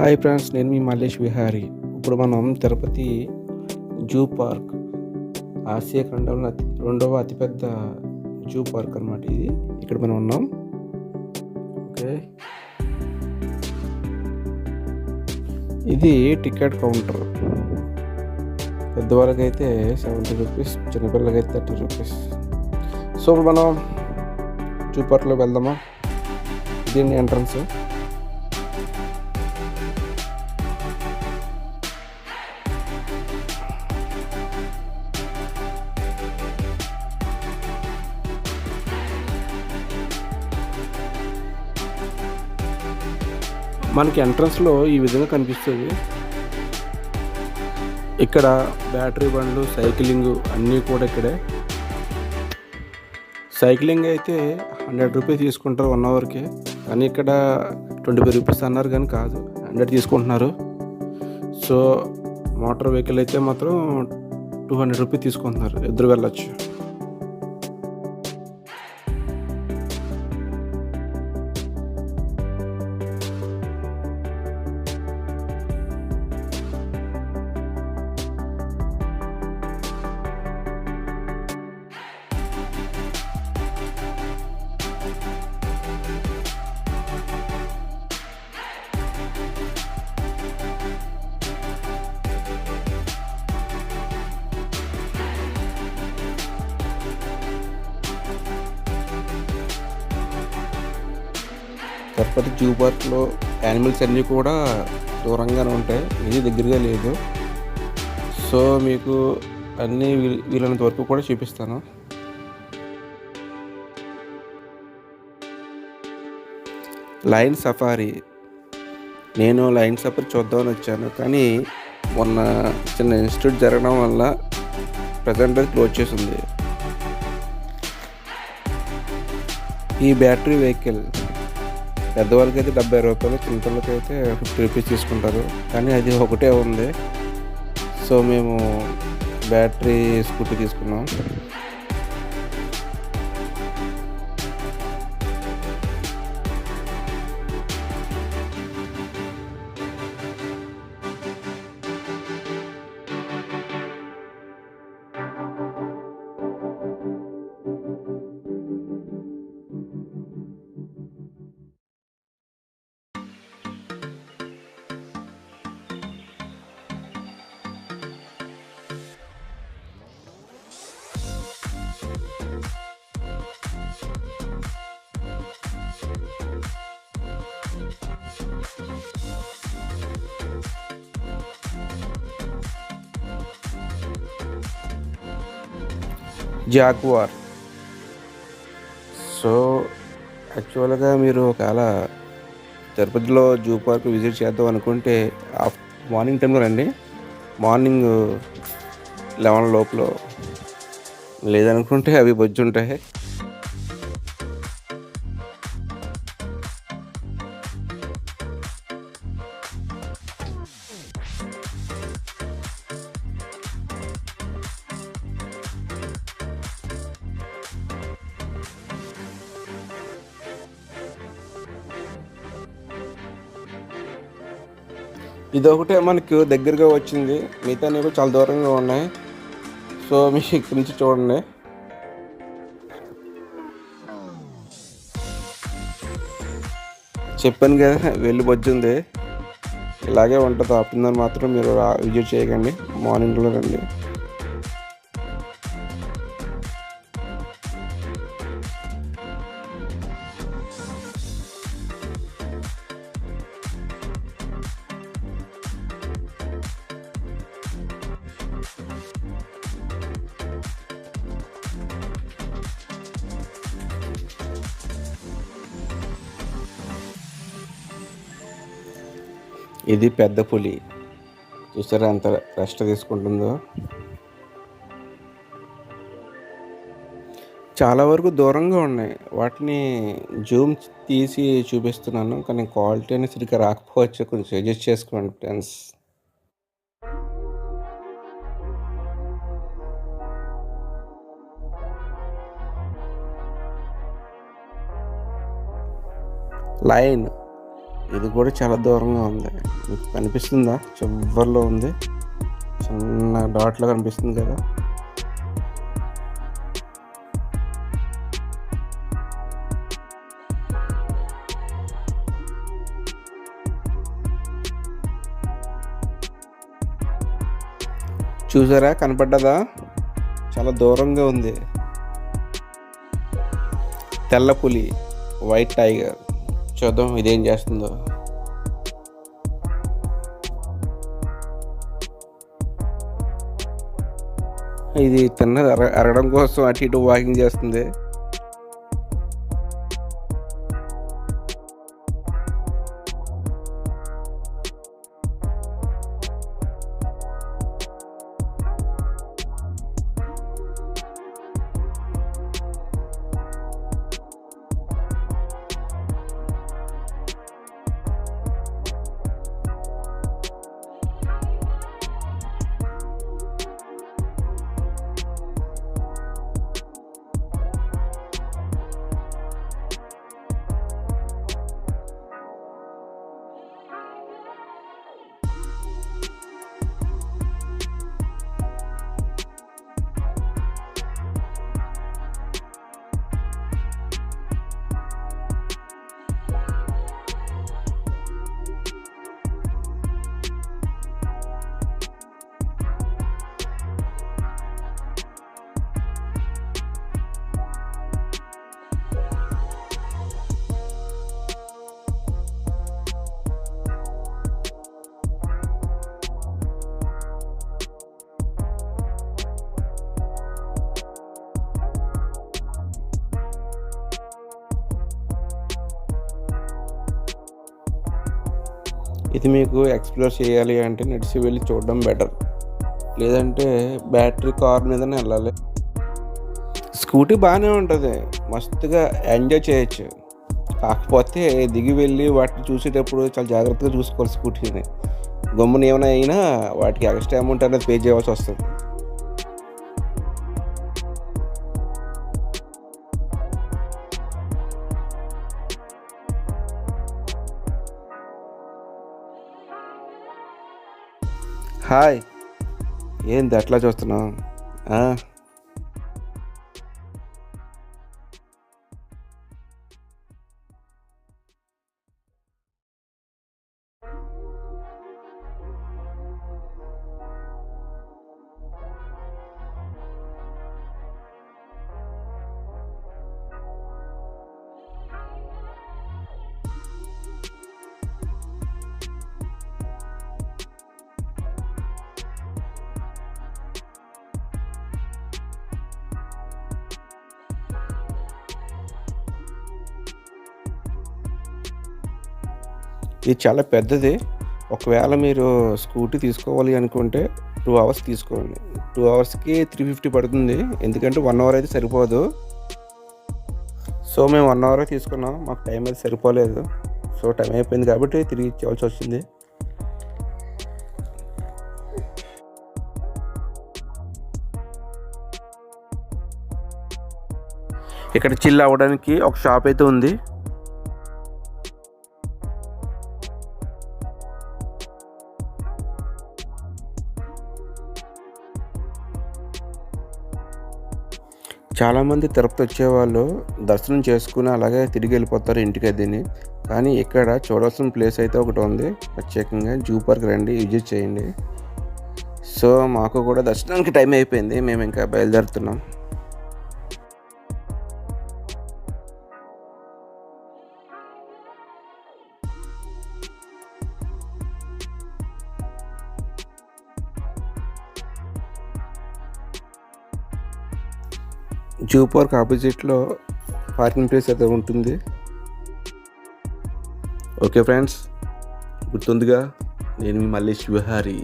Hi friends, నేను మీ మల్లేష్ విహారీ. ఇప్పుడు మనం తిరుపతి జూ పార్క్, ఆసియా ఖండంలో రెండవ అతిపెద్ద జూ పార్క్ అనమాట. ఇక్కడ మనం ఉన్నాం. ఓకే, ఇది టికెట్ కౌంటర్. పెద్దవాళ్ళకైతే 70 రూపీస్, చిన్నపిల్లలకైతే 30 రూపీస్. సో ఇప్పుడు మనం జూ పార్క్లో వెళ్దామా? దీన్ని ఎంట్రన్స్. మనకి ఎంట్రన్స్లో ఈ విధంగా కనిపిస్తుంది. ఇక్కడ బ్యాటరీ బండ్లు, సైక్లింగ్ అన్నీ కూడా ఇక్కడే. సైక్లింగ్ అయితే 100 రూపీస్ తీసుకుంటారు 1 అవర్కి, కానీ ఇక్కడ 25 రూపీస్ అన్నారు, కానీ కాదు, 100 తీసుకుంటున్నారు. సో మోటార్ వెహికల్ అయితే మాత్రం 200 రూపీస్ తీసుకుంటున్నారు, ఇద్దరు వెళ్ళచ్చు. తిరుపతి జూ పార్క్లో యానిమల్స్ అన్నీ కూడా దూరంగానే ఉంటాయి, ఇది దగ్గరగా లేదు. సో మీకు అన్నీ వీలైనంత వరకు కూడా చూపిస్తాను. లయన్ సఫారీ, నేను లయన్ సఫారీ చూద్దామని వచ్చాను, కానీ మొన్న చిన్న ఇన్స్టిట్యూట్ జరగడం వల్ల ప్రజెంట్ అది క్లోజ్ చేసింది. ఈ బ్యాటరీ వెహికల్ పెద్దవాళ్ళకి అయితే 70 రూపాయలు, చిన్నపిల్లలకి అయితే 50 రూపీస్ తీసుకుంటారు, కానీ అది ఒకటే ఉంది. సో మేము బ్యాటరీ స్కూటీ తీసుకున్నాం. జాగ్వార్. సో యాక్చువల్గా మీరు ఒకవేళ తిరుపతిలో జూ పార్క్ విజిట్ చేద్దాం అనుకుంటే మార్నింగ్ టైంలో రండి. మార్నింగ్ 11 లోపల, లేదనుకుంటే అవి బొజ్జు ఉంటాయి. ఇదొకటే మనకు దగ్గరగా వచ్చింది, మిగతా కూడా చాలా దూరంగా ఉన్నాయి. సో మీకు ఇక్కడి నుంచి చూడండి. చెప్పాను కదా, వెళ్ళి వచ్చింది, ఇలాగే ఉంటుంది. ఆపుతుందని మాత్రం మీరు విజిట్ చేయకండి, మార్నింగ్లో రండి. ఇది పెద్ద పులి, చూసారా ఎంత రెస్ట్ తీసుకుంటుందో. చాలా వరకు దూరంగా ఉన్నాయి, వాటిని జూమ్ తీసి చూపిస్తున్నాను, కానీ క్వాలిటీ అనేది సరిగ్గా రాకపోవచ్చు, కొంచెం అడ్జస్ట్ చేసుకోండి ఫ్రెండ్స్. లయన్ ఇది కూడా చాలా దూరంగా ఉంది. మీకు కనిపిస్తుందా? చివర్లో ఉంది, చిన్న డాట్లో కనిపిస్తుంది కదా. చూసారా, కనపడ్డదా? చాలా దూరంగా ఉంది. తెల్ల పులి, వైట్ టైగర్. చూద్దాం ఇదేం చేస్తుందో. ఇది తిన్నది అరగడం కోసం అటు ఇటు వాకింగ్ చేస్తుంది. ఇది మీకు ఎక్స్ప్లోర్ చేయాలి అంటే నడిచి వెళ్ళి చూడడం బెటర్, లేదంటే బ్యాటరీ కార్ మీదనే వెళ్ళాలి. స్కూటీ బాగానే ఉంటుంది, మస్తుగా ఎంజాయ్ చేయొచ్చు. కాకపోతే దిగి వెళ్ళి వాటిని చూసేటప్పుడు చాలా జాగ్రత్తగా చూసుకోవాలి. స్కూటీని గమ్మున ఏమైనా అయినా వాటికి ఎక్స్ట్రా అమౌంట్ అనేది పే చేయవలసి వస్తుంది. హాయ్, ఏంది అట్లా చూస్తున్నావు? ఇది చాలా పెద్దది. ఒకవేళ మీరు స్కూటీ తీసుకోవాలి అనుకుంటే 2 అవర్స్ తీసుకోండి. 2 అవర్స్కి 350 పడుతుంది, ఎందుకంటే 1 అవర్ అయితే సరిపోదు. సో మేము 1 అవరే తీసుకున్నాం, మాకు టైం అయితే సరిపోలేదు. సో టైం అయిపోయింది కాబట్టి తిరిగి ఇచ్చేవాల్సి వచ్చింది. ఇక్కడ చిల్ అవ్వడానికి ఒక షాప్ అయితే ఉంది. చాలామంది తిరుపతి వచ్చేవాళ్ళు దర్శనం చేసుకుని అలాగే తిరిగి వెళ్ళిపోతారు ఇంటికి అదిని. కానీ ఇక్కడ చూడాల్సిన ప్లేస్ అయితే ఒకటి ఉంది, ప్రత్యేకంగా జూ పార్క్ రండి, విజిట్ చేయండి. సో మాకు కూడా దర్శనానికి టైం అయిపోయింది, మేము ఇంకా బయలుదేరుతున్నాం. జూ పార్క్ ఆపోజిట్లో పార్కింగ్ ప్లేస్ అయితే ఉంటుంది. ఓకే ఫ్రెండ్స్, గుర్తుందిగా, నేను మీ మల్లేష్ విహారీ.